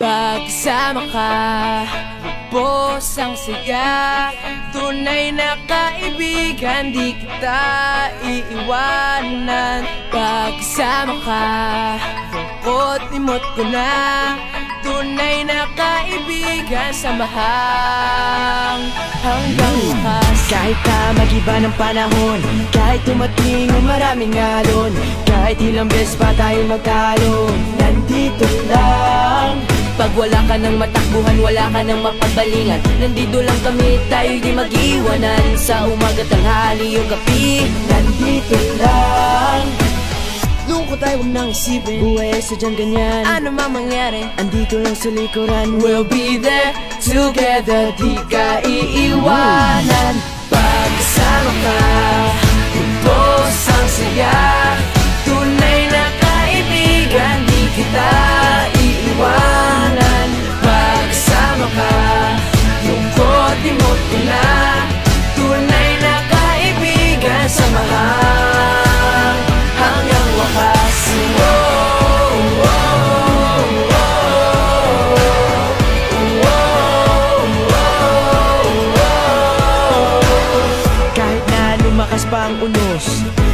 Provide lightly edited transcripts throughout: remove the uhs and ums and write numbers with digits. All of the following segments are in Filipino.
Pagsama ka, lubos ang saya. Tunay na kaibigan, di kita iiwanan. Pagsama ka, lungkot-limot ko na. Tunay na kaibigan, samahang hanggang wakas. Kahit na mag-iba ng panahon, kahit tumating ang maraming alon, kahit ilang beses pa tayo magtalo, nandito lang. Pag wala ka ng matakbuhan, wala ka ng mapagbalingan, nandito lang kami, tayo'y di mag-iwanan. Sa umaga, tanghali o gabi, nandito lang. Lungkot ay huwag nang isipin, buhay ay sadyang ganyan. ano man mangyari, andito lang sa likuran. we'll be there together, di ka iiwanan. Pagkasama ka, lubos ang saya. Tunay na kaibigan, di kita iiwanan. Pagkasama ka, lungkot-limot ko na. Tunay na kaibigan, samahang hanggang wakas. Kahit na lumakas pa ang unos,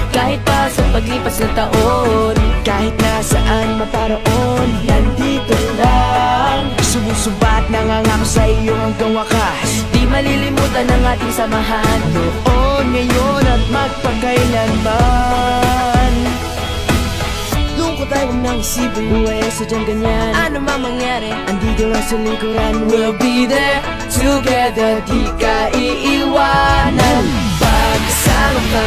Kahit pa sa paglipas ng taon, kahit nasaan maparoon, nandito lang. Sumusubat, nangangako sa iyo hanggang wakas. di malilimutan ang ating samahan. Noon, ngayon at magpakailanman. Lungkot ay huwag nang isipin, buhay ay sadyang ganyan. ano man mangyari, andito lang sa likuran. we'll be there together, di ka iiwanan. Pagkasama ka,